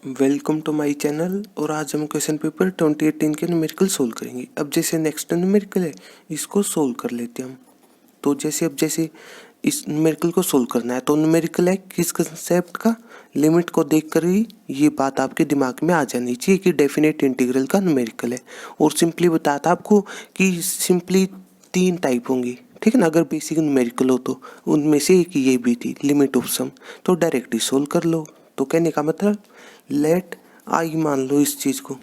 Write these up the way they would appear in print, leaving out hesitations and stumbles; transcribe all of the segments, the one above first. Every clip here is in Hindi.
Welcome to my channel. और आज हम क्वेश्चन पेपर 2018 के न्यूमेरिकल सोल्व करेंगे। अब जैसे नेक्स्ट न्यूमेरिकल है, इसको सोल्व कर लेते हैं हम। तो जैसे इस न्यूमेरिकल को सोल्व करना है, तो न्यूमेरिकल है किस कंसेप्ट का, लिमिट को देखकर ही ये बात आपके दिमाग में आ जानी चाहिए कि डेफिनेट इंटीग्रल का न्यूमेरिकल है। और सिंपली बताया था आपको कि सिंपली 3 टाइप होंगी, ठीक है ना। अगर बेसिक न्यूमेरिकल हो तो उनमें से एक ये भी थी, लिमिट ऑफ सम। तो डायरेक्टली सोल्व कर लो। तो कहने का मतलब लेट आई मान लो इस चीज़ को,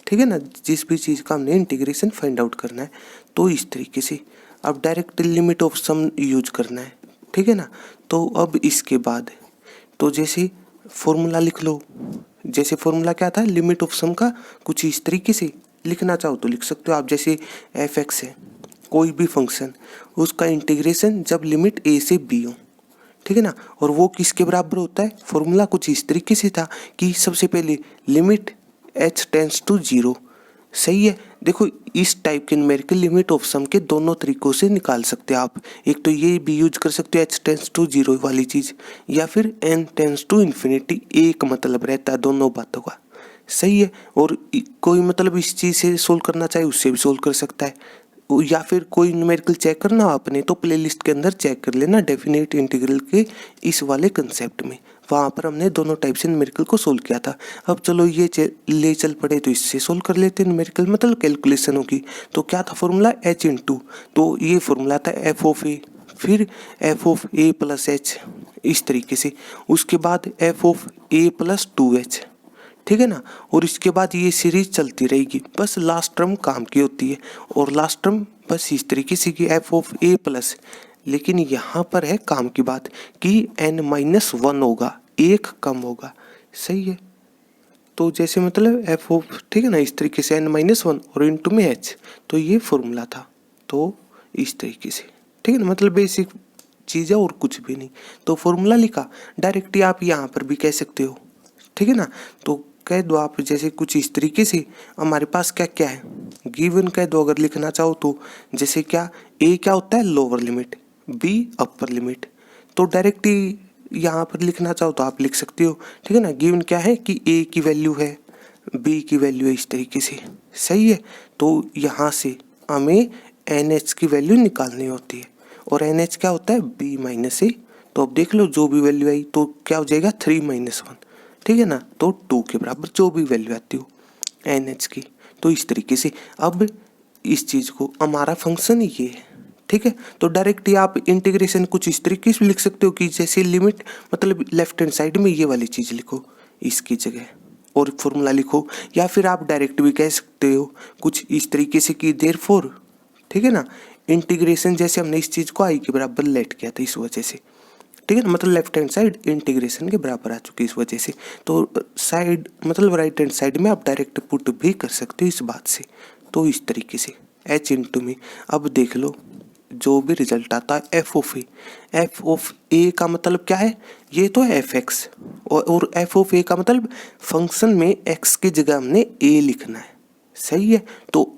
ठीक है ना। जिस भी चीज़ का हमने इंटीग्रेशन फाइंड आउट करना है, तो इस तरीके से अब direct limit of sum use करना है, ठीक है ना। तो अब इसके बाद तो जैसे फॉर्मूला लिख लो। जैसे फॉर्मूला क्या था, लिमिट ऑफ सम का कुछ इस तरीके से लिखना चाहो तो लिख सकते हो आप। जैसे एफ एक्स है कोई भी फंक्शन, उसका इंटीग्रेशन जब लिमिट ए से बी हो, ठीक है ना। और वो किसके बराबर होता है, फॉर्मूला कुछ इस तरीके से था कि सबसे पहले लिमिट h टेंस टू 0। सही है। देखो इस टाइप के न्यूमेरिकल लिमिट ऑफ सम के दोनों तरीकों से निकाल सकते हैं आप। एक तो ये भी यूज कर सकते हो h टेंस टू 0 वाली चीज़, या फिर n टेंस टू इन्फिनिटी। एक मतलब रहता है दोनों बातों का। सही है। और कोई मतलब इस चीज़ से सोल्व करना चाहे उससे भी सोल्व कर सकता है, या फिर कोई न्यूमेरिकल चेक करना आपने तो प्लेलिस्ट के अंदर चेक कर लेना डेफिनेट इंटीग्रल के इस वाले कंसेप्ट में। वहाँ पर हमने दोनों टाइप से न्यूमेरिकल को सोल्व किया था। अब चलो ये ले चल पड़े तो इससे सोल्व कर लेते हैं न्यूमेरिकल, मतलब कैलकुलेशन होगी। तो क्या था फॉर्मूला, h इंटू, तो ये फॉर्मूला था एफ ऑफ ए, फिर F of A plus H, इस तरीके से। उसके बाद F of A plus 2h, ठीक है ना। और इसके बाद ये सीरीज चलती रहेगी, बस लास्ट टर्म काम की होती है। और लास्ट टर्म बस इस तरीके से कि एफ ऑफ ए प्लस, लेकिन यहाँ पर है काम की बात कि n-1 होगा, एक कम होगा। सही है। तो जैसे मतलब एफ ऑफ, ठीक है ना, इस तरीके से n-1 और इंटू में h, तो ये फॉर्मूला था। तो इस तरीके से, ठीक है ना, मतलब बेसिक चीज़ है और कुछ भी नहीं। तो फॉर्मूला लिखा, डायरेक्टली आप यहाँ पर भी कह सकते हो, ठीक है ना। तो कह दो आप जैसे कुछ इस तरीके से, हमारे पास क्या क्या है, गिवन कह दो अगर लिखना चाहो तो। जैसे क्या, ए क्या होता है lower limit, B upper limit. तो डायरेक्टली यहाँ पर लिखना चाहो तो आप लिख सकते हो, ठीक है ना। गिवन क्या है कि ए की वैल्यू है, बी की वैल्यू है, इस तरीके से। सही है। तो यहाँ से हमें एन एच की वैल्यू निकालनी होती है, और एन एच क्या होता है बी माइनस ए। तो अब देख लो जो भी वैल्यू आई तो क्या हो जाएगा 3-1, ठीक है ना। तो 2 के बराबर जो भी वैल्यू आती हो एन एच की। तो इस तरीके से अब इस चीज़ को, हमारा फंक्शन ये है, ठीक है। तो डायरेक्टली आप इंटीग्रेशन कुछ इस तरीके से लिख सकते हो कि जैसे लिमिट, मतलब लेफ्ट हैंड साइड में ये वाली चीज़ लिखो इसकी जगह और फॉर्मूला लिखो। या फिर आप डायरेक्ट भी कह सकते हो कुछ इस तरीके से कि देयरफॉर, ठीक है ना, इंटीग्रेशन जैसे हमने इस चीज़ को आई के बराबर लेट किया था इस वजह से, ठीक है ना। मतलब लेफ्ट हैंड साइड इंटीग्रेशन के बराबर आ चुकी है इस वजह से। तो साइड मतलब राइट हैंड साइड में आप डायरेक्ट पुट भी कर सकते हो इस बात से। तो इस तरीके से h इंटू में, अब देख लो जो भी रिजल्ट आता है F of A. F of A का मतलब क्या है, ये तो है एफ एक्स, और एफ ऑफ ए का मतलब फंक्शन में एक्स की जगह हमने ए लिखना है। सही है। तो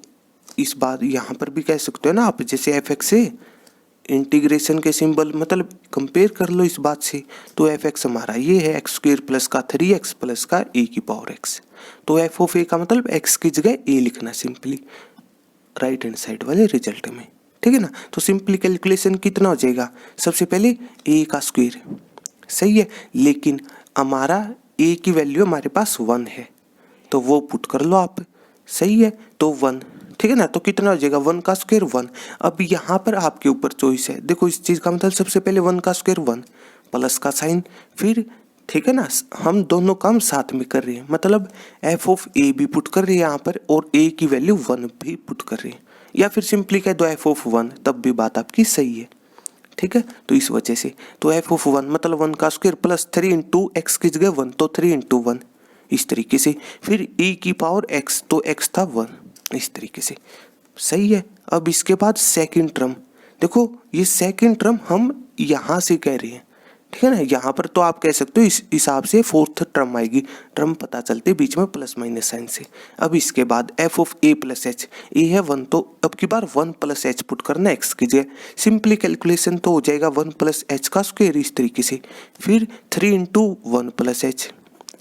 इस बात यहाँ पर भी कह सकते हो ना आप, जैसे एफ एक्स से इंटीग्रेशन के सिंबल मतलब कंपेयर कर लो इस बात से। तो एफ एक्स हमारा ये है एक्स स्क्वेयर प्लस का 3x प्लस का ए की पावर x। तो एफ ऑफ ए का मतलब एक्स की जगह ए लिखना सिंपली राइट हैंड साइड वाले रिजल्ट में, ठीक है ना। तो सिंपली कैलकुलेशन कितना हो जाएगा, सबसे पहले ए का स्क्वेयर। सही है। लेकिन हमारा ए की वैल्यू हमारे पास 1 है, तो वो पुट कर लो आप। सही है। तो 1, ठीक है ना। तो कितना हो जाएगा 1 का स्क्वायर 1। अब यहाँ पर आपके ऊपर चॉइस है। देखो इस चीज़ का मतलब सबसे पहले 1 का स्क्वायर 1 प्लस का साइन, फिर ठीक है ना, हम दोनों काम साथ में कर रहे हैं, मतलब एफ ऑफ ए भी पुट कर रहे हैं यहाँ पर, और ए की वैल्यू 1 भी पुट कर रहे हैं। या फिर सिंपली कह दो एफ ऑफ 1, तब भी बात आपकी सही है, ठीक है। तो इस वजह से तो एफ ऑफ 1 मतलब 1 का स्क्वायर प्लस 3 इंटू एक्स की जगह 1, तो 3 इंटू 1 इस तरीके से। फिर e की पावर x, तो x था 1, इस तरीके से। सही है। अब इसके बाद सेकंड टर्म, देखो ये सेकंड टर्म हम यहाँ से कह रहे हैं, ठीक है ना। यहाँ पर तो आप कह सकते हो इस हिसाब से फोर्थ टर्म आएगी, टर्म पता चलते बीच में प्लस माइनस साइन से। अब इसके बाद F of A plus H, A है 1 तो अब की बार 1 प्लस एच पुट करना एक्स की जगह। सिंपली कैलकुलेशन तो हो जाएगा 1 प्लस एच का स्क्वायर इस तरीके से। फिर 3 इंटू 1 प्लस एच,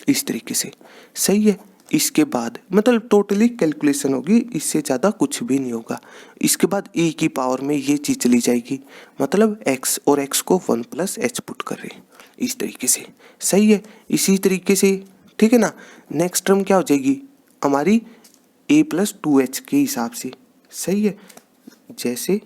इस तरीके से। सही है। इसके बाद मतलब टोटली कैलकुलेशन होगी, इससे ज़्यादा कुछ भी नहीं होगा। इसके बाद e की पावर में ये चीज़ चली जाएगी, मतलब x और x को 1 + h पुट कर रहे हैं इस तरीके से। सही है। इसी तरीके से ठीक है ना। नेक्स्ट टर्म क्या हो जाएगी हमारी a + 2h के हिसाब से। सही है। जैसे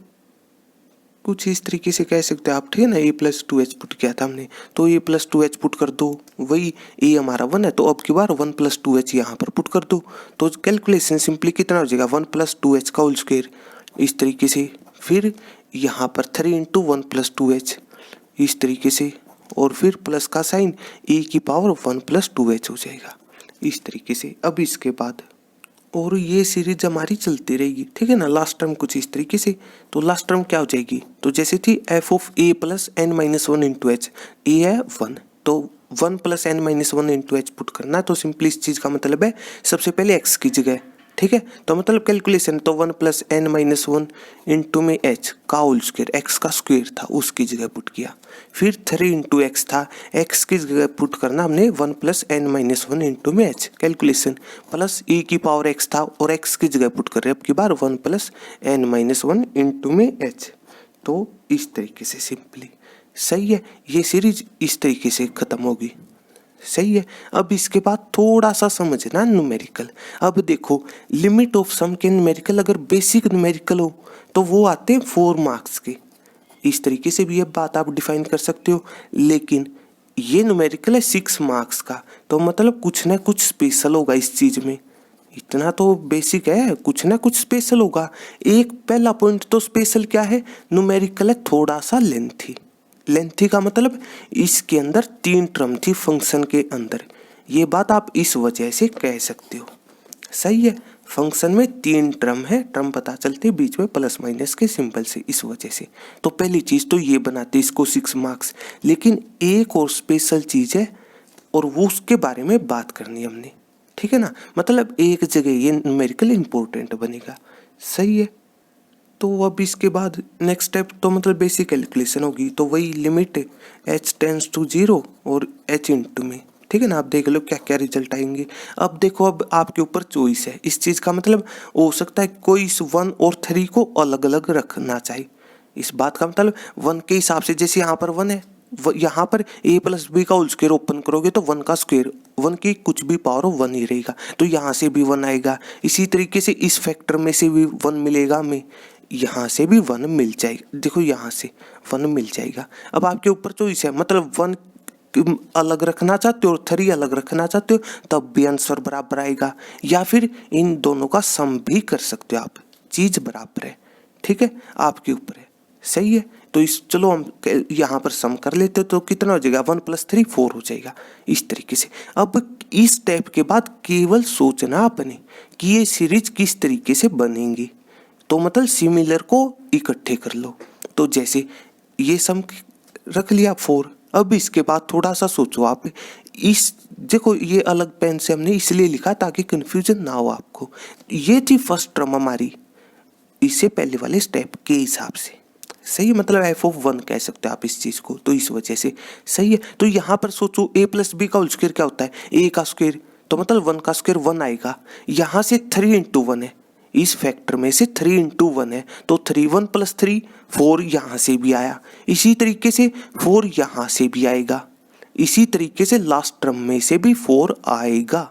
कुछ इस तरीके से कह सकते हैं आप, ठीक है ना। a + 2h पुट किया था हमने, तो a + 2h पुट कर दो, वही a हमारा 1 है तो अब की बार 1 + 2h यहाँ पर पुट कर दो, तो कैलकुलेशन सिंपली कितना हो जाएगा 1 + 2h का होल स्क्वायर इस तरीके से। फिर यहाँ पर 3 × 1 + 2h इस तरीके से, और फिर प्लस का साइन a की पावर 1 + 2h हो जाएगा इस तरीके से। अब इसके बाद और ये सीरीज हमारी चलती रहेगी, ठीक है ना। लास्ट टर्म कुछ इस तरीके से, तो लास्ट टर्म क्या हो जाएगी, तो जैसे थी f of a + n - 1 × h, a है 1 तो 1 + n - 1 × h पुट करना है। तो सिंपली इस चीज़ का मतलब है सबसे पहले x की जगह, ठीक है। तो मतलब कैलकुलेशन तो 1 + n - 1 × में h का होल स्क्वायर, x का स्क्वायर था उसकी जगह पुट किया। फिर 3 × x था, x की जगह पुट करना हमने 1 + n - 1 × में h कैलकुलेशन, प्लस e की पावर x था और x की जगह पुट कर रहे हैं अब की बार 1 + n - 1 × में h। तो इस तरीके से सिंपली। सही है। ये सीरीज इस तरीके से खत्म होगी। सही है। अब इसके बाद थोड़ा सा समझना न्यूमेरिकल। अब देखो लिमिट ऑफ सम के न्यूमेरिकल अगर बेसिक न्यूमेरिकल हो तो वो आते हैं 4 मार्क्स के। इस तरीके से भी ये बात आप डिफाइन कर सकते हो, लेकिन ये न्यूमेरिकल है 6 मार्क्स का, तो मतलब कुछ ना कुछ स्पेशल होगा इस चीज़ में। इतना तो बेसिक है, कुछ ना कुछ स्पेशल होगा। एक पहला पॉइंट तो स्पेशल क्या है, न्यूमेरिकल है थोड़ा सा लेंथी। लेंथी का मतलब इसके अंदर 3 टर्म थी फंक्शन के अंदर, ये बात आप इस वजह से कह सकते हो। सही है। फंक्शन में 3 टर्म है, टर्म पता चलते बीच में प्लस माइनस के सिंबल से, इस वजह से। तो पहली चीज़ तो ये बनाते इसको 6 मार्क्स। लेकिन एक और स्पेशल चीज़ है और वो उसके बारे में बात करनी हमने, ठीक है ना। मतलब एक जगह ये न्यूमेरिकल इंपॉर्टेंट बनेगा। सही है। तो अब इसके बाद नेक्स्ट स्टेप तो मतलब बेसिक कैलकुलेशन होगी, तो वही लिमिट h टेंड्स टू 0 और h इंटू में, ठीक है ना। आप देख लो क्या क्या रिजल्ट आएंगे। अब देखो अब आपके ऊपर चॉइस है इस चीज़ का, मतलब हो सकता है कोई इस 1 और 3 को अलग अलग रखना चाहिए। इस बात का मतलब 1 के हिसाब से, जैसे यहाँ पर 1 है, यहाँ पर a + b का होल स्क्वायर ओपन करोगे तो 1 का स्क्वायर, 1 की कुछ भी पावर हो 1 ही रहेगा, तो यहाँ से भी 1 आएगा। इसी तरीके से इस फैक्टर में से भी 1 मिलेगा हमें, यहाँ से भी 1 मिल जाएगा। देखो यहाँ से 1 मिल जाएगा। अब आपके ऊपर चॉइस है, मतलब 1 अलग रखना चाहते हो और 3 अलग रखना चाहते हो तब भी आंसर बराबर आएगा, या फिर इन दोनों का सम भी कर सकते हो आप, चीज़ बराबर है, ठीक है, आपके ऊपर है। सही है। तो इस चलो हम यहाँ पर सम कर लेते हैं, तो कितना हो जाएगा 1 + 3 4 हो जाएगा इस तरीके से। अब इस स्टेप के बाद केवल सोचना आपने कि ये सीरीज किस तरीके से बनेंगी, तो मतलब सिमिलर को इकट्ठे कर लो। तो जैसे ये सम रख लिया 4। अब इसके बाद थोड़ा सा सोचो आप, इस देखो ये अलग पेन से हमने इसलिए लिखा ताकि कंफ्यूजन ना हो आपको। ये थी फर्स्ट टर्म हमारी इससे पहले वाले स्टेप के हिसाब से। सही है। मतलब f(1) कह सकते हो आप इस चीज़ को, तो इस वजह से। सही है। तो यहाँ पर सोचो a + b का होल स्क्वायर क्या होता है, a का स्क्वायर, तो मतलब 1 का स्क्वायर 1 आएगा। यहाँ से 3 × 1 है, इस फैक्टर में से 3 × 1 है, तो 3 1 + 3 4 यहाँ से भी आया। इसी तरीके से 4 यहाँ से भी आएगा। इसी तरीके से लास्ट टर्म में से भी 4 आएगा।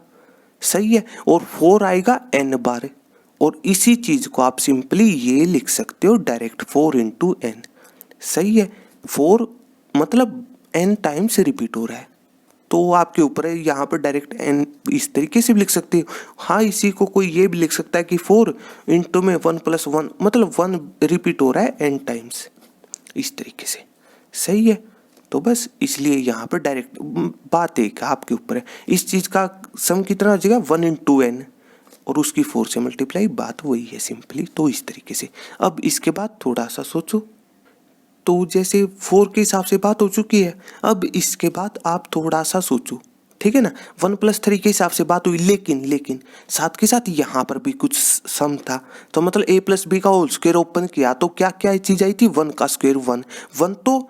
सही है। और 4 आएगा n बार, और इसी चीज़ को आप सिंपली ये लिख सकते हो डायरेक्ट 4 × n। सही है। 4 मतलब n टाइम्स रिपीट हो रहा है, तो आपके ऊपर है। यहाँ पर डायरेक्ट n इस तरीके से भी लिख सकते हो। हाँ, इसी को कोई ये भी लिख सकता है कि 4 × में 1 + 1, मतलब 1 रिपीट हो रहा है n टाइम्स, इस तरीके से। सही है। तो बस इसलिए यहाँ पर डायरेक्ट बात एक आपके ऊपर है। इस चीज़ का सम कितना हो जाएगा 1 × n, और उसकी 4 से मल्टीप्लाई, बात वही है सिंपली। तो इस तरीके से। अब इसके बाद थोड़ा सा सोचो, तो जैसे 4 के हिसाब से बात हो चुकी है, अब इसके बाद आप थोड़ा सा सोचो, ठीक है ना। 1 + 3 के हिसाब से बात हुई, लेकिन साथ के साथ यहाँ पर भी कुछ सम था, तो मतलब a + b का होल स्क्वायर ओपन किया तो क्या क्या चीज़ आई थी, 1 का स्क्वायर 1 तो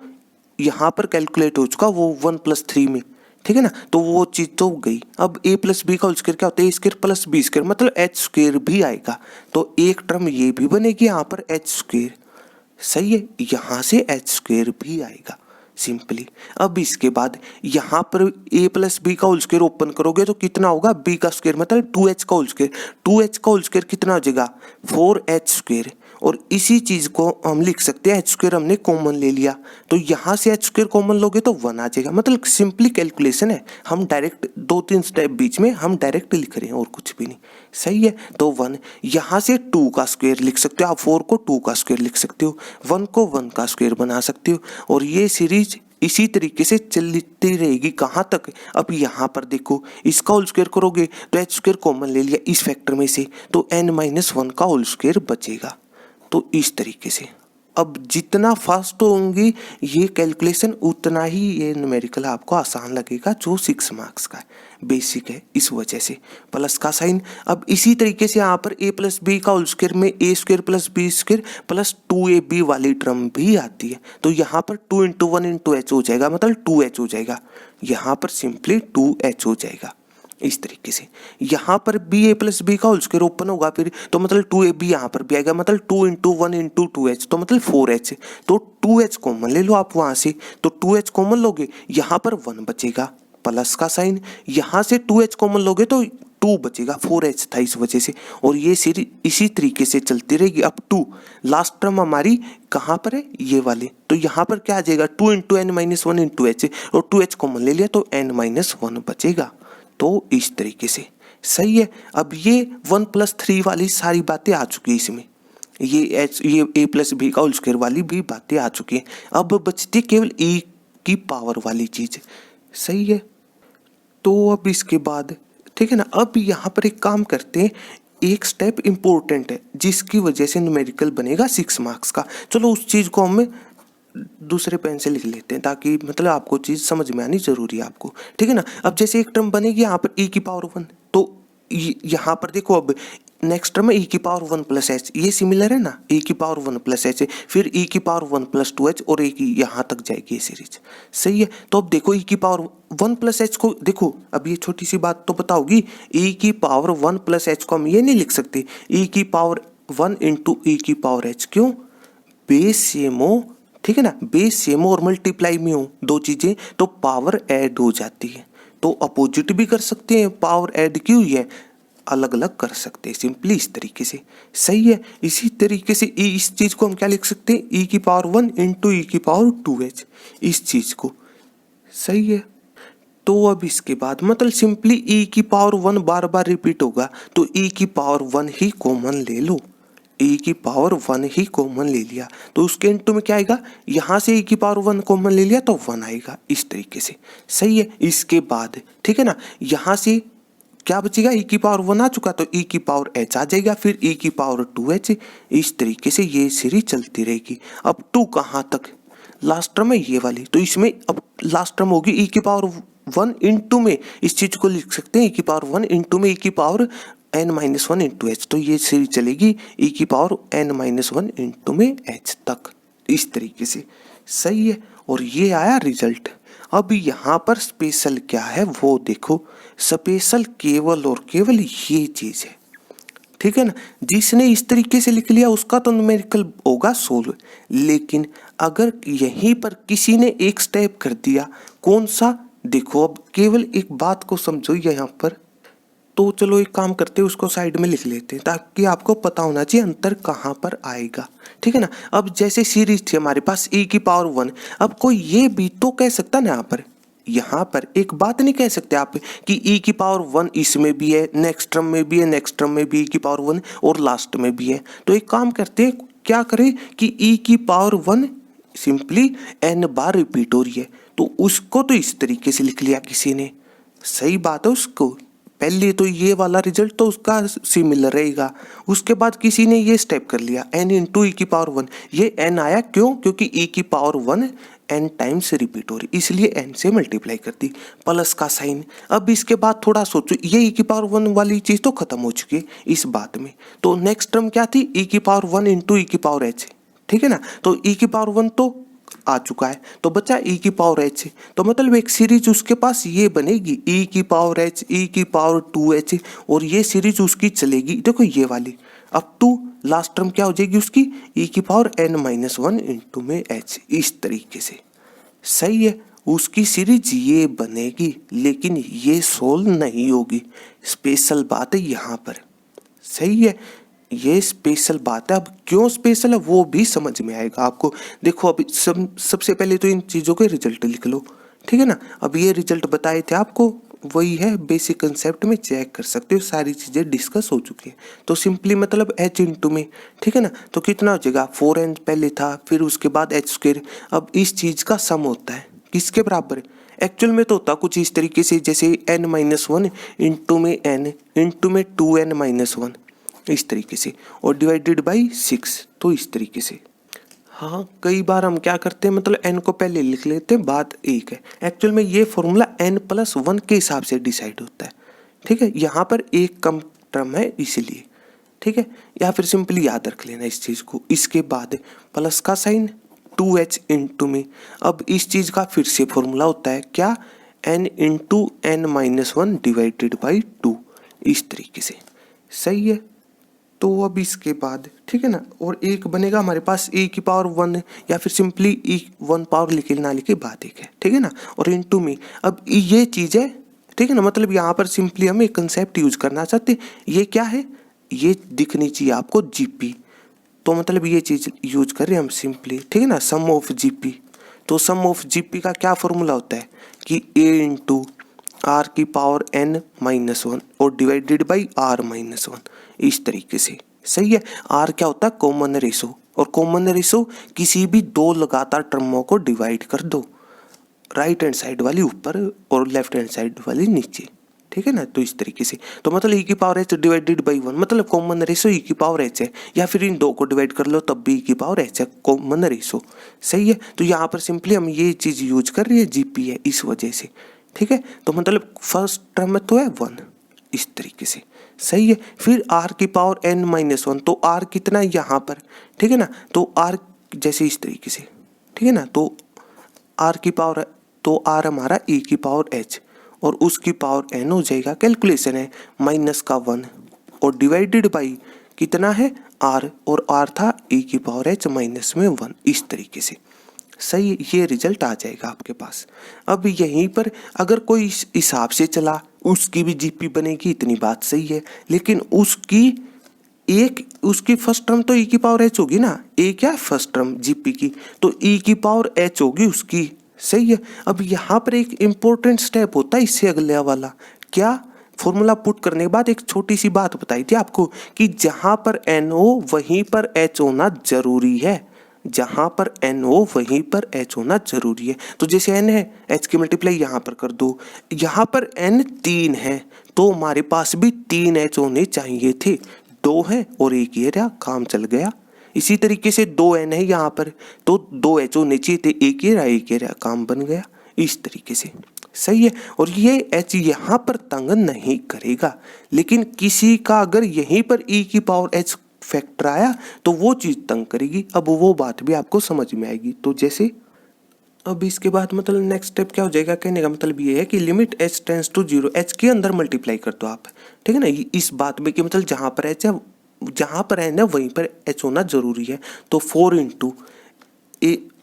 यहाँ पर कैलकुलेट हो चुका वो 1 + 3 में, ठीक है ना, तो वो चीज तो गई। अब ए प्लस बी का होल स्क्वायर क्या होता है, ए स्क्वायर प्लस बी स्क्वायर, मतलब एच स्क्वायर भी आएगा, तो एक टर्म ये भी बनेगी यहाँ पर एच स्क्वायर, सही है, यहाँ से एच स्क्वायर भी आएगा सिंपली। अब इसके बाद यहाँ पर ए प्लस बी का होल स्क्वायर ओपन करोगे तो कितना होगा, बी का स्क्वायर मतलब 2h का होल स्क्वायर, 2h का होल स्क्वायर कितना हो जाएगा 4h स्क्वायर, और इसी चीज को हम लिख सकते हैं, एच स्क्वायर हमने कॉमन ले लिया तो यहाँ से एच स्क्वायर कॉमन लोगे तो 1 आ जाएगा, मतलब सिंपली कैलकुलेशन है, हम डायरेक्ट 2-3 स्टेप बीच में हम डायरेक्ट लिख रहे हैं और कुछ भी नहीं, सही है। तो 1 यहाँ से 2 का स्क्वायर लिख सकते हो आप, 4 को 2 का स्क्वायर लिख सकते हो, 1 को 1 का स्क्वायर बना सकते हो, और ये सीरीज इसी तरीके से चलती रहेगी कहाँ तक। अब यहाँ पर देखो इसका होल स्क्वायर करोगे तो एच स्क्वायर कॉमन ले लिया इस फैक्टर में से, तो n-1 का होल स्क्वायर बचेगा, तो इस तरीके से। अब जितना फास्ट होंगी ये कैलकुलेशन उतना ही ये न्यूमेरिकल आपको आसान लगेगा, जो 6 मार्क्स का है, बेसिक है, इस वजह से प्लस का साइन। अब इसी तरीके से यहाँ पर ए प्लस बी का होल स्क्वायर में A square plus B square plus 2ab वाली टर्म भी आती है, तो यहाँ पर 2 × 1 × h हो जाएगा, मतलब 2h हो जाएगा, यहाँ पर सिंपली 2h हो जाएगा इस तरीके से। यहाँ पर बी ए प्लस बी का होल स्क्वायर ओपन होगा फिर, तो मतलब 2ab यहाँ पर भी आएगा, मतलब 2 × 1 × 2h, तो मतलब 4h, तो 2h कॉमन ले लो आप वहाँ से, तो 2h कॉमन लोगे यहाँ पर 1 बचेगा प्लस का साइन, यहाँ से 2h कॉमन लोगे तो 2 बचेगा, 4h था इस वजह से, और ये सीरीज इसी तरीके से चलती रहेगी अब 2। लास्ट टर्म हमारी कहाँ पर है, ये वाली, तो यहाँ पर क्या आ जाएगा 2 × n-1 × h, और 2h कॉमन ले लिया तो n-1 बचेगा, तो इस तरीके से, सही है। अब ये 1+3 वाली सारी बातें आ चुकी है इसमें, ये ए प्लस बी का होल स्क्वायर वाली भी बातें आ चुकी हैं, अब बचती केवल e की पावर वाली चीज, सही है। तो अब इसके बाद ठीक है ना, अब यहाँ पर एक काम करते हैं, एक स्टेप इंपॉर्टेंट है जिसकी वजह से न्यूमेरिकल बनेगा 6 मार्क्स का, चलो उस चीज को हम दूसरे पेन से लिख लेते हैं ताकि मतलब आपको चीज समझ में आनी जरूरी है आपको, ठीक है ना। अब जैसे एक टर्म बनेगी यहाँ पर e की पावर 1, तो यहाँ पर देखो अब नेक्स्ट टर्म है e की पावर 1 + h, ये सिमिलर है ना, e की पावर 1 + h, फिर e की पावर 1 + 2h, और एक यहाँ तक जाएगी ये सीरीज, सही है। तो अब देखो e की पावर 1 + h को देखो, अब ये छोटी सी बात तो बताओगी, e की पावर 1 + h को हम ये नहीं लिख सकते e की पावर 1 × e की पावर h, क्यों, बेस सेम हो, ठीक है ना, बेस सेम और मल्टीप्लाई में हो दो चीजें तो पावर ऐड हो जाती है, तो अपोजिट भी कर सकते हैं, पावर ऐड की हुई है अलग अलग कर सकते हैं सिंपली इस तरीके से, सही है। इसी तरीके से इस चीज को हम क्या लिख सकते हैं, e की पावर 1 × e की पावर 2h, इस चीज को, सही है। तो अब इसके बाद मतलब सिंपली e की पावर 1 बार बार रिपीट होगा तो e की पावर 1 ही कॉमन ले लो, e की पावर 1 ही कॉमन ले लिया तो उसके इनटू में क्या आएगा, यहाँ से e की पावर 1 कॉमन ले लिया तो 1 आएगा इस तरीके से, सही है। इसके बाद ठीक है ना, यहाँ से क्या बचेगा, e की पावर 1 आ चुका तो e की पावर h आ जाएगा, फिर e की पावर 2h, इस तरीके से ये सीरीज चलती रहेगी। अब 2 कहाँ तक, लास्ट टर्म है ये वाली, तो इसमें अब लास्ट टर्म होगी e की पावर 1 × में, इस चीज को लिख सकते हैं e की पावर 1 × में e की पावर n-1 × h, तो ये सीरीज चलेगी e की पावर n-1 × में h तक, इस तरीके से, सही है। और ये आया रिजल्ट। अब यहाँ पर स्पेशल क्या है वो देखो, स्पेशल केवल और केवल ये चीज है, ठीक है ना, जिसने इस तरीके से लिख लिया उसका तो न्यूमेरिकल होगा सोल्व, लेकिन अगर यहीं पर किसी ने एक स्टेप कर दिया, कौन सा, देखो अब केवल एक बात को समझो यहाँ पर, तो चलो एक काम करते हैं उसको साइड में लिख लेते हैं ताकि आपको पता होना चाहिए अंतर कहाँ पर आएगा, ठीक है ना। अब जैसे सीरीज थी हमारे पास e की पावर 1, अब कोई ये भी तो कह सकता ना, यहाँ पर एक बात नहीं कह सकते आप कि e की पावर 1 इसमें भी है, नेक्स्ट टर्म में भी है, नेक्स्ट टर्म में भी e की पावर 1 और लास्ट में भी है, तो एक काम करते हैं, क्या करें कि e की पावर 1 सिंपली n बार रिपीट हो रही है तो उसको तो इस तरीके से लिख लिया किसी ने, सही बात है, उसको पहले तो ये वाला रिजल्ट तो उसका सिमिलर रहेगा, उसके बाद किसी ने ये स्टेप कर लिया n × e की पावर 1, ये n आया क्यों, क्योंकि e की पावर 1 n टाइम्स रिपीट हो रही इसलिए n से मल्टीप्लाई कर दी, प्लस का साइन। अब इसके बाद थोड़ा सोचो, ये e की पावर 1 वाली चीज तो खत्म हो चुकी है इस बात में, तो नेक्स्ट टर्म क्या थी, e की पावर 1 × e की पावर h, ठीक है ना, तो e की पावर 1 तो आ चुका है, तो बचा e की पावर h। तो मतलब एक सीरीज उसके पास ये बनेगी e की पावर h, e की पावर 2h, और ये सीरीज उसकी चलेगी, देखो ये वाली, अप टू लास्ट टर्म क्या हो जाएगी उसकी e की पावर n-1 इंटू में h, इस तरीके से। सही है, उसकी सीरीज ये बनेगी, लेकिन ये सोल्व नहीं होगी। स्पेशल बात है यहाँ पर। सही है, ये स्पेशल बात है। अब क्यों स्पेशल है वो भी समझ में आएगा आपको। देखो अभी सबसे पहले तो इन चीज़ों के रिजल्ट लिख लो, ठीक है ना। अब ये रिजल्ट बताए थे आपको, वही है, बेसिक कंसेप्ट में चेक कर सकते हो, सारी चीज़ें डिस्कस हो चुकी हैं। तो सिंपली मतलब h इंटू में, ठीक है ना, तो कितना हो जाएगा 4n पहले था, फिर उसके बाद h²। अब इस चीज़ का सम होता है किसके बराबर है, एक्चुअल में तो होता कुछ इस तरीके से, जैसे n-1 इंटू में n इंटू में 2n-1 इस तरीके से, और डिवाइडेड बाई 6, तो इस तरीके से। हाँ, कई बार हम क्या करते हैं, मतलब n को पहले लिख लेते हैं, बात एक है। एक्चुअल में ये फॉर्मूला n+1 के हिसाब से डिसाइड होता है, ठीक है। यहाँ पर एक कम टर्म है इसलिए, ठीक है, या फिर सिंपली याद रख लेना इस चीज़ को। इसके बाद प्लस का साइन 2h इंटू में, अब इस चीज़ का फिर से फॉर्मूला होता है क्या, n into n-1 divided by 2, इस तरीके से। सही है, तो अब इसके बाद ठीक है ना, और एक बनेगा हमारे पास e की पावर 1, या फिर सिंपली e 1 पावर लिखे ना लिखे बात एक है, ठीक है ना। और इंटू में अब ये चीज़ है, ठीक है ना, मतलब यहाँ पर सिंपली हम एक कंसेप्ट यूज करना चाहते हैं। ये क्या है, ये दिखनी चाहिए आपको जीपी, तो मतलब ये चीज़ यूज कर रहे हैं हम सिंपली, ठीक है ना, सम ऑफ जीपी। तो सम ऑफ जीपी का क्या फॉर्मूला होता है कि a इंटू आर की पावर n-1 और डिवाइडेड बाई r-1, इस तरीके से। सही है, आर क्या होता है, कॉमन रेशो, और कॉमन रेशो किसी भी दो लगातार टर्मों को डिवाइड कर दो, राइट हैंड साइड वाली ऊपर और लेफ्ट हैंड साइड वाली नीचे, ठीक है ना। तो इस तरीके से, तो मतलब e की पावर h डिवाइडेड बाई 1, मतलब कॉमन रेशो e की पावर h है, या फिर इन दो को डिवाइड कर लो तब भी e की पावर h है, कॉमन रेशो। सही है, तो यहाँ पर सिंपली हम ये चीज़ यूज कर रही है, जीपी है इस वजह से, ठीक है। तो मतलब फर्स्ट टर्म में तो है 1, इस तरीके से। सही है, फिर r की पावर n-1, तो r कितना है यहाँ पर, ठीक है ना, तो r जैसे इस तरीके से, ठीक है ना, तो r की पावर, तो r हमारा e की पावर h और उसकी पावर n हो जाएगा, कैलकुलेशन है -1 और डिवाइडेड बाई कितना है r, और r था e की पावर h -1, इस तरीके से। सही, ये रिजल्ट आ जाएगा आपके पास। अब यहीं पर अगर कोई इस हिसाब से चला, उसकी भी जीपी बनेगी, इतनी बात सही है, लेकिन उसकी फर्स्ट टर्म तो e की पावर h होगी ना, a क्या है फर्स्ट टर्म जीपी की, तो e की पावर h होगी उसकी। सही है, अब यहाँ पर एक इम्पोर्टेंट स्टेप होता है इससे अगले वाला, क्या, फॉर्मूला पुट करने के बाद एक छोटी सी बात बताई थी आपको कि जहाँ पर n हो वहीं पर h होना जरूरी है, जहाँ पर n हो वहीं पर h होना जरूरी है। तो जैसे n है, h की मल्टीप्लाई यहाँ पर कर दो, यहाँ पर n 3 है, तो हमारे पास भी 3 h होने चाहिए थे, 2 है और एक ये रहा, काम चल गया। इसी तरीके से 2n है यहाँ पर, तो 2 h होने चाहिए थे, एक ये रहा, काम बन गया, इस तरीके से। सही है, और ये h यहाँ पर तंग नहीं करेगा, लेकिन किसी का अगर यहीं पर e की पावर h फैक्टर आया तो वो चीज़ तंग करेगी। अब वो बात भी आपको समझ में आएगी। तो जैसे अब इसके बाद मतलब नेक्स्ट स्टेप क्या हो जाएगा, कहने का मतलब ये है कि limit h tends to 0, h के अंदर मल्टीप्लाई कर दो आप, ठीक है ना, इस बात में कि मतलब जहाँ पर h है, जहाँ पर n है वहीं पर h होना जरूरी है। तो 4 इंटू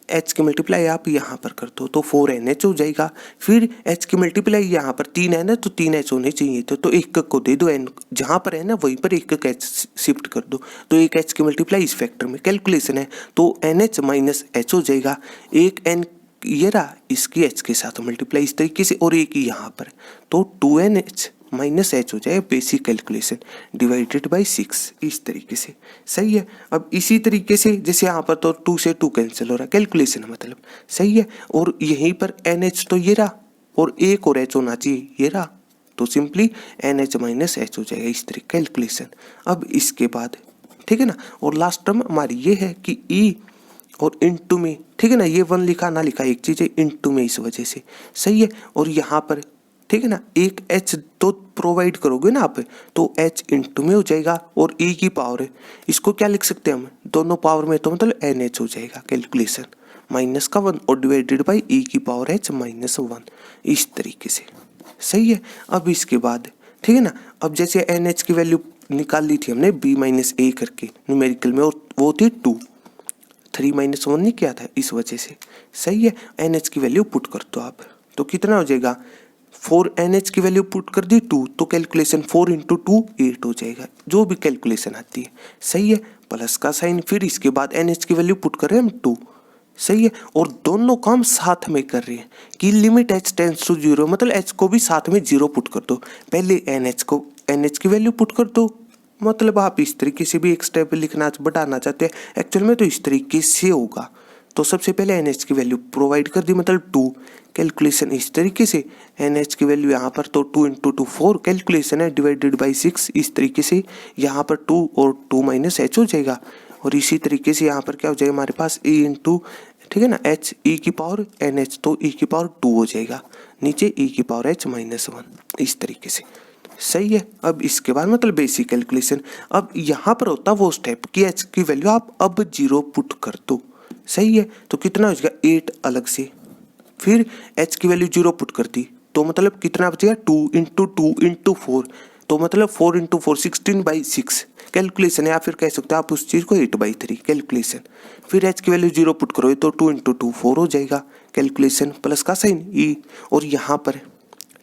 h की मल्टीप्लाई आप यहाँ पर कर दो, तो 4nh हो जाएगा। फिर h की मल्टीप्लाई यहाँ पर 3n है, तो 3h होने चाहिए थे, तो एक को दे दो n, जहाँ पर n है वहीं पर एक h शिफ्ट कर दो, तो एक h की मल्टीप्लाई इस फैक्टर में, कैलकुलेशन है, तो nh माइनस h हो जाएगा। एक n ये रहा, इसकी h के साथ मल्टीप्लाई इस तरीके से, और एक ही यहाँ पर, तो 2nh माइनस h हो जाए, बेसिक कैलकुलेशन डिवाइडेड बाई 6, इस तरीके से। सही है, अब इसी तरीके से जैसे यहाँ पर तो 2 से 2 कैंसिल हो रहा है, कैलकुलेशन मतलब। सही है, और यहीं पर NH तो ये रहा, और एक और H होना चाहिए, ये रहा, तो सिंपली NH माइनस H हो जाएगा, इस तरीके कैलकुलेशन। अब इसके बाद ठीक है ना, और लास्ट टर्म हमारी ये है कि E और इंटू में, ठीक है ना, ये 1 लिखा ना लिखा एक चीज़ है, इंटू में इस वजह से। सही है, और यहाँ पर ठीक है ना, एक h तो प्रोवाइड करोगे ना आप, तो h इंटू में हो जाएगा, और e की पावर है, इसको क्या लिख सकते हैं हम, दोनों पावर में, तो मतलब nh हो जाएगा, कैलकुलेशन माइनस का 1 और डिवाइडेड बाई ई की पावर एच माइनस 1, इस तरीके से। सही है। अब इसके बाद ठीक है ना, अब जैसे एन एच की वैल्यू निकाल ली थी हमने बी माइनस ए करके न्यूमेरिकल में, और वो थी 2, 3 माइनस 1 नहीं किया था इस वजह से। सही है। एन एच की वैल्यू पुट कर दो आप, तो कितना हो जाएगा, 4 एन एच की वैल्यू पुट कर दी 2, तो कैलकुलेशन 4 इंटू 2 8 हो जाएगा, जो भी कैलकुलेशन आती है। सही है। प्लस का साइन, फिर इसके बाद एन एच की वैल्यू पुट कर रहे हैं हम 2। सही है। और दोनों काम साथ में कर रहे हैं कि लिमिट एच टेंड्स टू 0, मतलब एच को भी साथ में 0 पुट कर दो। पहले एन एच की वैल्यू पुट कर दो, मतलब आप इस तरीके से भी एक स्टेप लिखना बढ़ाना चाहते हैं, एक्चुअल में तो इस तरीके से होगा। तो सबसे पहले एन एच की वैल्यू प्रोवाइड कर दी, मतलब 2, कैलकुलेशन इस तरीके से। एन एच की वैल्यू यहाँ पर तो 2 इंटू 2 4 कैलकुलेशन है, डिवाइडेड बाई 6 इस तरीके से। यहाँ पर 2 और 2 माइनस एच हो जाएगा, और इसी तरीके से यहाँ पर क्या हो जाएगा हमारे पास e इंटू, ठीक है ना, एच ई की पावर एन एच, तो ई की पावर 2 हो जाएगा, नीचे ई की पावर एच माइनस 1, इस तरीके से। सही है। अब इसके बाद मतलब बेसिक कैलकुलेशन, अब यहाँ पर होता वो स्टेप कि एच की वैल्यू आप अब 0 पुट कर दो। सही है। तो कितना हो जाएगा 8 अलग से, फिर एच की वैल्यू 0 पुट कर दी, तो मतलब कितना बचेगा 2 इंटू 2 इंटू 4, तो मतलब 4 इंटू 4 16/6 कैलकुलेशन है, या फिर कह सकते हो आप उस चीज़ को 8/3 कैलकुलेशन। फिर एच की वैल्यू 0 पुट करोगे तो 2 इंटू 2 4 हो जाएगा कैलकुलेशन, प्लस का साइन ई, और यहाँ पर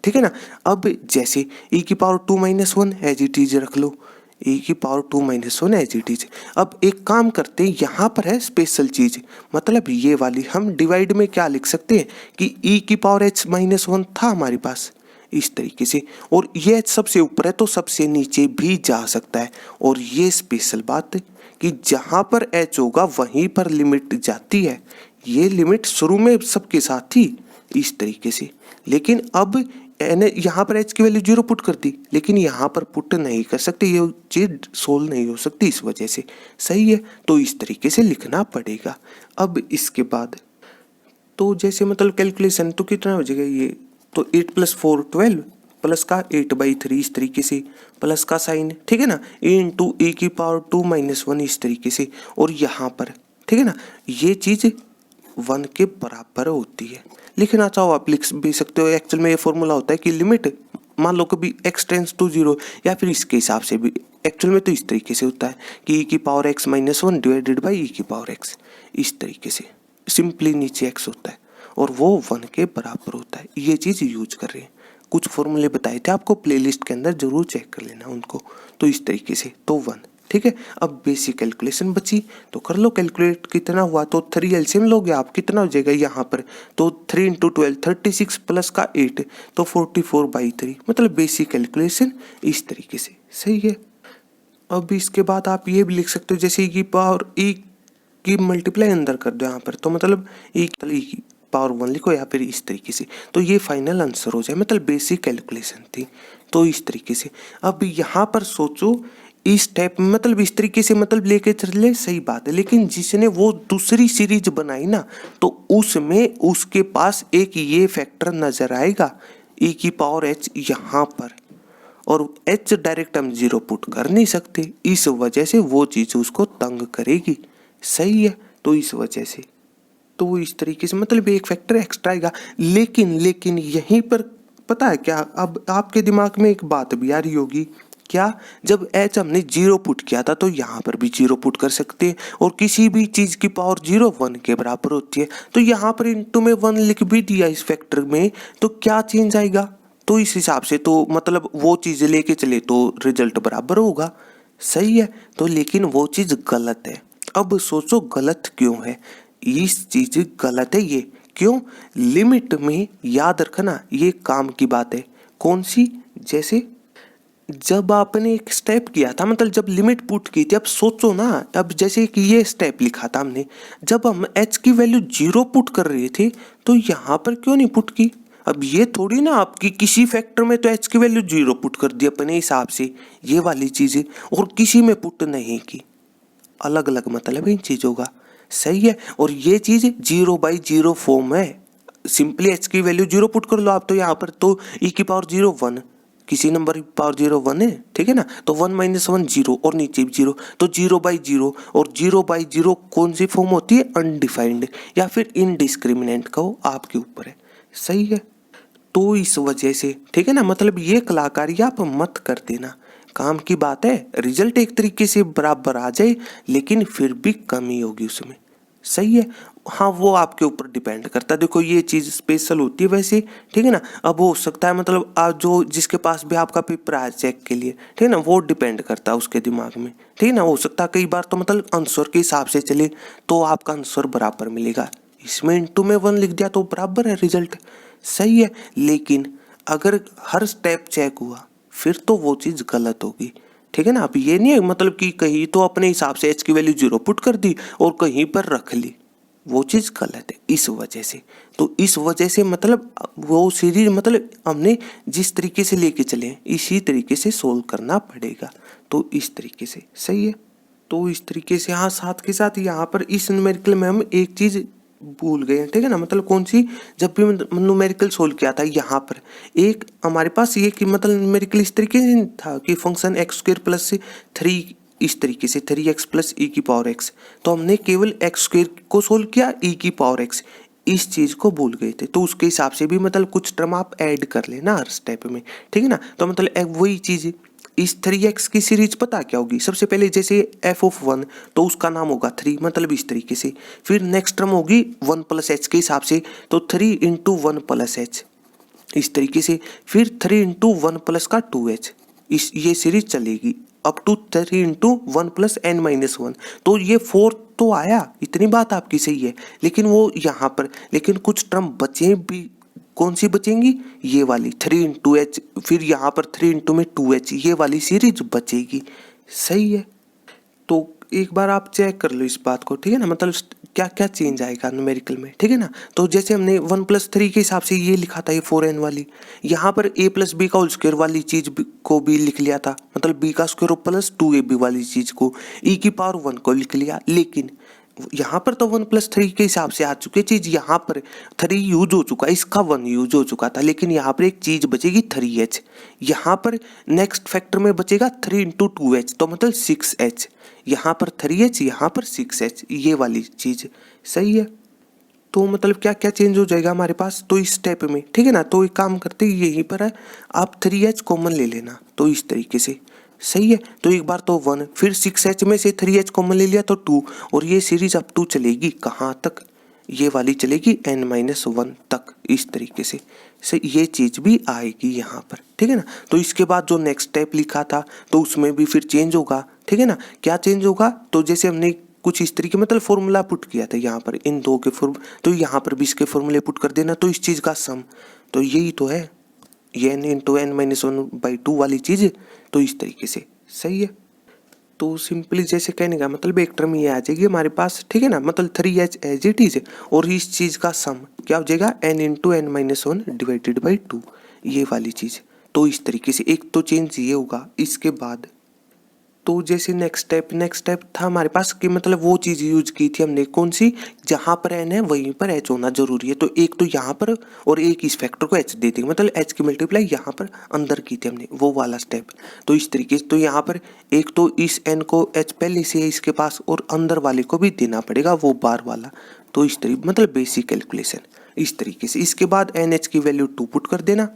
ठीक है ना। अब जैसे ई की power 2 minus 1 as it is रख लो, ई की power 2 minus 1 as it is. अब एक काम करते हैं, यहाँ पर है स्पेशल चीज, मतलब ये वाली हम डिवाइड में क्या लिख सकते हैं कि ई की पावर एच माइनस 1 था हमारे पास इस तरीके से, और ये एच सबसे ऊपर है तो सबसे नीचे भी जा सकता है। और ये स्पेशल बात है कि जहाँ पर एच होगा वहीं पर लिमिट जाती है, ये लिमिट शुरू में सबके साथ थी इस तरीके से, लेकिन अब यहाँ पर एच की वैल्यू 0 पुट कर दी, लेकिन यहाँ पर पुट नहीं कर सकते, ये चीज सोल्व नहीं हो सकती इस वजह से। सही है। तो इस तरीके से लिखना पड़ेगा। अब इसके बाद तो जैसे मतलब कैलकुलेशन तो कितना हो जाएगा ये, तो 8 + 4 12, प्लस का 8/3 इस तरीके से, प्लस का साइन, ठीक है ना, ए इंटू ए की पावर 2 माइनस 1 इस तरीके से। और यहाँ पर ठीक है ना, ये चीज़ 1 के बराबर होती है। लिखना चाहो आप लिख भी सकते हो, एक्चुअल में ये फॉर्मूला होता है कि लिमिट मान लो कभी x टेंड्स टू 0, या फिर इसके हिसाब से भी एक्चुअल में तो इस तरीके से होता है कि e की power x minus 1 divided by e की पावर x, इस तरीके से सिंपली नीचे x होता है और वो 1 के बराबर होता है। ये चीज़ यूज कर रहे हैं, कुछ फॉर्मूले बताए थे आपको, प्लेलिस्ट के अंदर जरूर चेक कर लेना उनको। तो इस तरीके से तो 1, ठीक है। अब बेसिक कैलकुलेशन बची तो कर लो, कैलकुलेट कितना हुआ, तो 3 एलसीएम लोगे आप, कितना हो जाएगा यहाँ पर, तो 3 इंटू 12 36 प्लस का 8 तो 44/3, मतलब बेसिक कैलकुलेशन इस तरीके से। सही है। अब इसके बाद आप ये भी लिख सकते हो, जैसे ई की पावर ई की मल्टीप्लाई अंदर कर दो यहाँ पर, तो मतलब ई की पावर 1 लिखो, या फिर इस तरीके से, तो ये फाइनल आंसर हो जाए, मतलब बेसिक कैलकुलेशन थी। तो इस तरीके से अब यहाँ पर सोचो इस स्टेप में, मतलब इस तरीके से मतलब लेके चले, सही बात है, लेकिन जिसने वो दूसरी सीरीज बनाई ना, तो उसमें उसके पास एक ये फैक्टर नजर आएगा ई की पावर एच यहाँ पर, और एच डायरेक्ट हम 0 पुट कर नहीं सकते, इस वजह से वो चीज़ उसको तंग करेगी। सही है। तो इस वजह से तो इस तरीके से मतलब एक फैक्टर एक्स्ट्रा आएगा, लेकिन यहीं पर पता है क्या, अब आपके दिमाग में एक बात भी आ रही होगी, क्या, जब एच हमने 0 पुट किया था तो यहाँ पर भी 0 पुट कर सकते हैं, और किसी भी चीज़ की पावर 0 1 के बराबर होती है, तो यहाँ पर इनटू में 1 लिख भी दिया इस फैक्टर में, तो क्या चेंज आएगा, तो इस हिसाब से तो मतलब वो चीज़ लेके चले तो रिजल्ट बराबर होगा। सही है। तो लेकिन वो चीज़ गलत है। अब सोचो गलत क्यों है, इस चीज़ गलत है ये क्यों, लिमिट में याद रखना ये काम की बात है। कौन सी, जैसे जब आपने एक स्टेप किया था, मतलब जब लिमिट पुट की थी, अब सोचो ना, अब जैसे कि ये स्टेप लिखा था हमने, जब हम h की वैल्यू 0 पुट कर रहे थे तो यहाँ पर क्यों नहीं पुट की। अब ये थोड़ी ना आपकी किसी फैक्टर में तो h की वैल्यू 0 पुट कर दी अपने हिसाब से, ये वाली चीज़ें, और किसी में पुट नहीं की, अलग अलग मतलब इन चीज़ों का। सही है। और ये चीज़ 0/0 फॉर्म है, सिंपली h की वैल्यू 0 पुट कर लो आप, तो यहाँ पर तो e की पावर 0 1 किसी नंबर की पावर 0 1 है, ठीक है ना, तो 1 माइनस 1 0 और नीचे भी 0, तो 0/0 और 0/0 कौन सी फॉर्म होती है, अनडिफाइंड या फिर इनडिस्क्रिमिनेंट का, वो आपके ऊपर है। सही है। तो इस वजह से ठीक है ना, मतलब ये कलाकारी आप मत कर देना, काम की बात है। रिजल्ट एक तरीके से बराबर आ जाए लेकिन फिर भी कमी होगी उसमें। सही है। हाँ, वो आपके ऊपर डिपेंड करता है। देखो ये चीज़ स्पेशल होती है वैसे, ठीक है ना। अब हो सकता है मतलब आज जो जिसके पास भी आपका पेपर आया चेक के लिए, ठीक है ना, वो डिपेंड करता है उसके दिमाग में, ठीक है ना। हो सकता है कई बार तो मतलब आंसर के हिसाब से चले तो आपका आंसर बराबर मिलेगा। इसमें इंटू में 1 लिख दिया तो बराबर है रिजल्ट। सही है। लेकिन अगर हर स्टेप चेक हुआ फिर तो वो चीज़ गलत होगी, ठीक है ना। अब ये नहीं है मतलब कि कहीं तो अपने हिसाब से एच की वैल्यू 0 पुट कर दी और कहीं पर रख ली, वो चीज़ गलत है इस वजह से। तो इस वजह से मतलब वो सीरीज मतलब हमने जिस तरीके से लेके चले इसी तरीके से सोल्व करना पड़ेगा। तो इस तरीके से सही है। तो इस तरीके से हाँ, साथ के साथ यहाँ पर इस न्यूमेरिकल में हम एक चीज़ भूल गए हैं, ठीक है ना। मतलब कौन सी, जब भी न्यूमेरिकल सोल्व किया था यहाँ पर एक हमारे पास ये कि मतलब न्यूमेरिकल इस तरीके से था कि फंक्शन x² प्लस 3, इस तरीके से 3x प्लस e की पावर x, तो हमने केवल x² को सोल्व किया, e की पावर x, इस चीज़ को भूल गए थे। तो उसके हिसाब से भी मतलब कुछ टर्म आप ऐड कर लेना हर स्टेप में, ठीक है ना। तो मतलब वही चीज़ इस 3x की सीरीज पता क्या होगी, सबसे पहले जैसे f(1) तो उसका नाम होगा 3, मतलब इस तरीके से। फिर नेक्स्ट टर्म होगी 1 प्लस h के हिसाब से, तो 3 इंटू 1 प्लस h, इस तरीके से। फिर 3 इंटू 1 प्लस का 2h, इस ये सीरीज चलेगी up to 3 into 1 plus n-1। तो ये 4 तो आया, इतनी बात आपकी सही है। लेकिन वो यहाँ पर लेकिन कुछ टर्म बचे भी, कौन सी बचेंगी, ये वाली 3 इंटू एच, फिर यहाँ पर 3 इंटू में 2h, ये वाली सीरीज बचेगी। सही है। तो एक बार आप चेक कर लो इस बात को, ठीक है ना, मतलब क्या क्या चेंज आएगा न्यूमेरिकल में, ठीक है ना। तो जैसे हमने 1 प्लस 3 के हिसाब से ये लिखा था, ये 4n वाली, यहाँ पर a प्लस बी का होल स्क्वायर वाली चीज को भी लिख लिया था, मतलब b का स्क्वायर प्लस 2ab वाली चीज को, e की पावर 1 को लिख लिया। लेकिन यहाँ पर तो 1 प्लस 3 के हिसाब से आ चुकी चीज, यहाँ पर 3 यूज हो चुका, इसका 1 यूज हो चुका था, लेकिन यहाँ पर एक चीज बचेगी 3h। यहाँ पर नेक्स्ट फैक्टर में बचेगा 3 इंटू 2h, तो मतलब 6h, यहाँ पर 3h, यहाँ पर 6h, ये वाली चीज। सही है। तो मतलब क्या क्या चेंज हो जाएगा हमारे पास, तो इस स्टेप में, ठीक है ना। तो एक काम करते यहीं पर है, आप 3h कॉमन ले लेना, तो इस तरीके से। सही है। तो एक बार तो 1, फिर 6h में से 3h कॉमन ले लिया तो 2, और ये सीरीज अप टू चलेगी कहाँ तक, ये वाली चलेगी n-1 तक, इस तरीके से ये चीज़ भी आएगी यहाँ पर, ठीक है ना। तो इसके बाद जो नेक्स्ट स्टेप लिखा था तो उसमें भी फिर चेंज होगा, ठीक है ना। क्या चेंज होगा, तो जैसे हमने कुछ इस तरीके मतलब फॉर्मूला पुट किया था यहाँ पर इन दो के तो यहाँ पर भी इसके फॉर्मूले पुट कर देना, तो इस चीज़ का सम, तो यही तो है ये n इंटू n-1/2 वाली चीज़, तो इस तरीके से। सही है। तो सिंपली जैसे कहने का मतलब एक टर्म ये आ जाएगी हमारे पास, ठीक है ना, मतलब 3h एज इट इज, और इस चीज़ का सम क्या हो जाएगा, n into n-1 divided by 2, ये वाली चीज़। तो इस तरीके से एक तो चेंज ये होगा। इसके बाद तो जैसे नेक्स्ट स्टेप था हमारे पास कि मतलब वो चीज़ यूज की थी हमने, कौन सी, जहाँ पर n है वहीं पर h होना जरूरी है। तो एक तो यहाँ पर और एक इस फैक्टर को h दे देंगे, मतलब h की मल्टीप्लाई यहाँ पर अंदर की थी हमने, वो वाला स्टेप। तो इस तरीके से तो यहाँ पर एक तो इस n को h पहले से है इसके पास, और अंदर वाले को भी देना पड़ेगा वो बार वाला। तो इस तरीके मतलब बेसिक कैलकुलेशन इस तरीके से। इसके बाद NH की वैल्यू 2 पुट कर देना,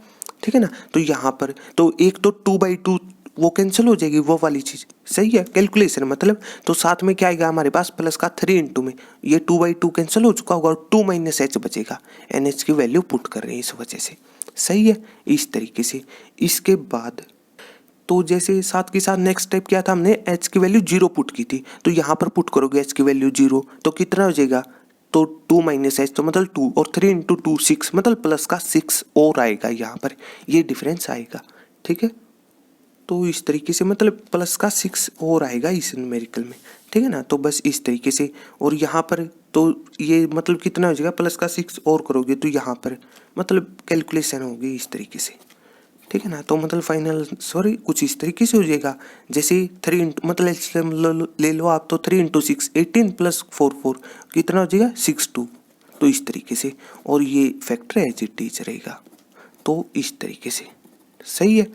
ठीक है ना। तो यहाँ पर तो एक तो 2/2 वो कैंसिल हो जाएगी वो वाली चीज़। सही है। कैलकुलेशन मतलब तो साथ में क्या आएगा हमारे पास प्लस का 3 इंटू में ये 2/2 कैंसिल हो चुका होगा और 2 माइनस h बचेगा, NH की वैल्यू पुट कर रहे हैं इस वजह से। सही है। इस तरीके से इसके बाद तो जैसे साथ के साथ नेक्स्ट स्टेप क्या था, हमने h की वैल्यू 0 पुट की थी, तो यहाँ पर पुट करोगे h की वैल्यू 0 तो कितना हो जाएगा, तो 2 माइनस h तो मतलब 2, और 3 इंटू 2 6, मतलब प्लस का 6 और आएगा यहाँ पर, ये डिफरेंस आएगा। ठीक है। तो इस तरीके से मतलब प्लस का 6 और आएगा इस न्यूमेरिकल में, ठीक है ना। तो बस इस तरीके से, और यहाँ पर तो ये मतलब कितना हो जाएगा, प्लस का 6 और करोगे तो यहाँ पर मतलब कैलकुलेशन होगी इस तरीके से, ठीक है ना। तो मतलब फाइनल सॉरी कुछ इस तरीके से हो जाएगा, जैसे 3 मतलब ले लो आप, तो 3 इंटू 6 18 प्लस 4 4 कितना हो जाएगा 62, तो इस तरीके से। और ये फैक्टर एज इट इज रहेगा, तो इस तरीके से। सही है।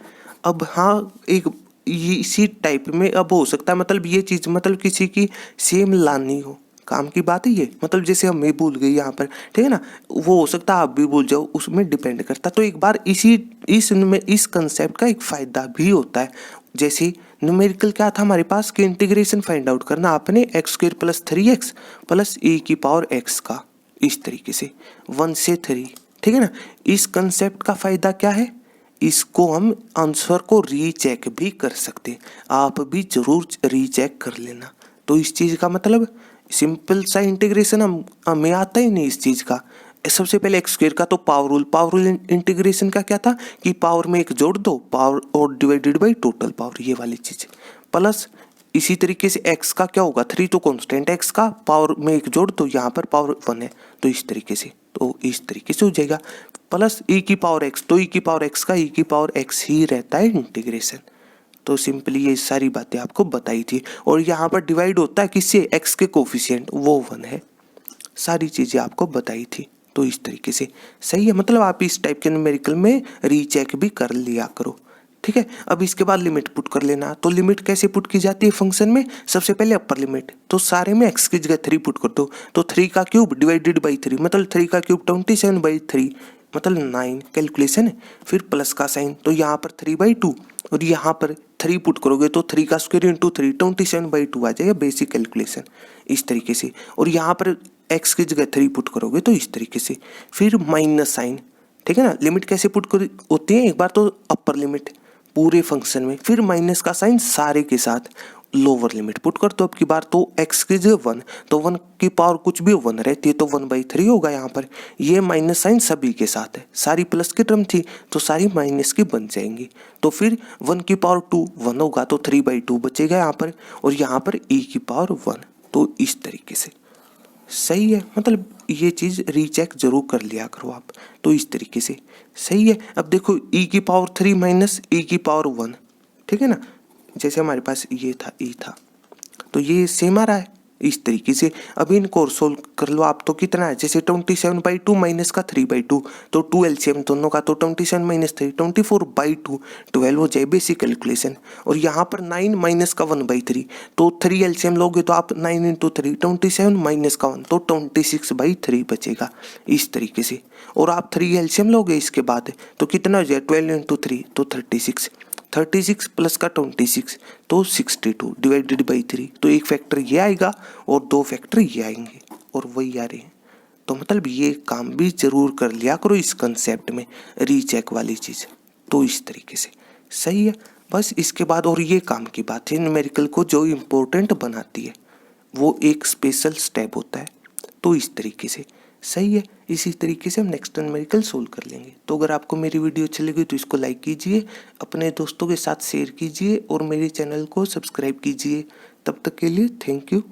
अब हाँ एक ये इसी टाइप में अब हो सकता है, मतलब ये चीज़ मतलब किसी की सेम लानी हो, काम की बात है ये, मतलब जैसे हम भूल गए यहाँ पर, ठीक है ना, वो हो सकता है आप भी भूल जाओ, उसमें डिपेंड करता। तो एक बार इस कंसेप्ट का एक फ़ायदा भी होता है। जैसे न्यूमेरिकल क्या था हमारे पास कि इंटीग्रेशन फाइंड आउट करना आपने X square plus 3x plus A की पावर x का, इस तरीके से 1 से 3, ठीक है ना। इस कंसेप्ट का फ़ायदा क्या है, इसको हम आंसर को रीचेक भी कर सकते हैं, आप भी जरूर रीचेक कर लेना। तो इस चीज़ का मतलब सिंपल सा इंटीग्रेशन हमें आता ही नहीं इस चीज़ का। सबसे पहले एक्स स्क्वायर का तो पावर रूल इंटीग्रेशन का क्या था कि पावर में एक जोड़ दो, पावर और डिवाइडेड बाई टोटल पावर, ये वाली चीज़ प्लस। इसी तरीके से x का क्या होगा, 3 तो कांस्टेंट x का, पावर में एक जोड़ दो, यहाँ पर पावर 1 है तो इस तरीके से, तो इस तरीके से हो जाएगा प्लस e की पावर x, तो e की पावर x का e की पावर x ही रहता है इंटीग्रेशन। तो सिंपली ये सारी बातें आपको बताई थी। और यहाँ पर डिवाइड होता है किससे, x के कोफिशिएंट, वो 1 है। सारी चीज़ें आपको बताई थी। तो इस तरीके से सही है, मतलब आप इस टाइप के न्यूमेरिकल में रीचेक भी कर लिया करो, ठीक है। अब इसके बाद लिमिट पुट कर लेना। तो लिमिट कैसे पुट की जाती है फंक्शन में, सबसे पहले अपर लिमिट, तो सारे में x की जगह 3 पुट कर दो, तो 3 का क्यूब डिवाइडेड बाई 3, मतलब 3 का क्यूब 27/3, मतलब 9 कैलकुलेशन है। फिर प्लस का साइन, तो यहाँ पर 3/2 और यहाँ पर 3 पुट करोगे तो 3 का स्क्वायर इंटू 3 27/2 आ जाएगा, बेसिक कैलकुलेशन इस तरीके से। और यहाँ पर x की जगह 3 पुट करोगे तो इस तरीके से। फिर माइनस साइन, ठीक है ना। लिमिट कैसे पुट कर होती है, एक बार तो अपर लिमिट पूरे फंक्शन में, फिर माइनस का साइन सारे के साथ, लोअर लिमिट पुट कर दो अब की बार, तो x की जगह 1, तो 1 की पावर कुछ भी 1 रहती है तो 1/3 होगा यहाँ पर। ये माइनस साइन सभी के साथ है, सारी प्लस की टर्म थी तो सारी माइनस की बन जाएंगी। तो फिर 1 की पावर 2 1 होगा तो 3/2 बचेगा यहाँ पर, और यहाँ पर e की पावर 1, तो इस तरीके से सही है। मतलब ये चीज़ रीचेक जरूर कर लिया करो आप, तो इस तरीके से सही है। अब देखो e की पावर 3 माइनस e की पावर 1, ठीक है ना, जैसे हमारे पास ये था e था, तो ये सेम आ रहा है इस तरीके से। अब इनको सोल्व कर लो आप, तो कितना है, जैसे 27/2 माइनस का 3/2, तो 2 एलसीएम दोनों का, तो 27 माइनस 3 24/2, 12 हो जाए बेसिक कैलकुलेशन। और यहाँ पर 9 माइनस का 1/3, तो 3 एलसीएम लोगे तो आप 9 इंटू 3 27 माइनस का 1, तो 26/3 बचेगा इस तरीके से। और आप 3 एलसीएम लोगे इसके बाद तो कितना हो जाए, 12 इंटू 3 तो 36 प्लस का 26 तो 62 डिवाइडेड बाई 3, तो एक फैक्टर ये आएगा और 2 फैक्टर ये आएंगे और वही आ रहे हैं। तो मतलब ये काम भी जरूर कर लिया करो इस कंसेप्ट में, रीचेक वाली चीज़। तो इस तरीके से सही है। बस इसके बाद और ये काम की बात है, न्यूमेरिकल को जो इम्पोर्टेंट बनाती है वो एक स्पेशल स्टेप होता है। तो इस तरीके से सही है। इसी तरीके से हम नेक्स्ट न्यूमेरिकल सोल्व कर लेंगे। तो अगर आपको मेरी वीडियो अच्छी लगी तो इसको लाइक कीजिए, अपने दोस्तों के साथ शेयर कीजिए और मेरे चैनल को सब्सक्राइब कीजिए। तब तक के लिए थैंक यू।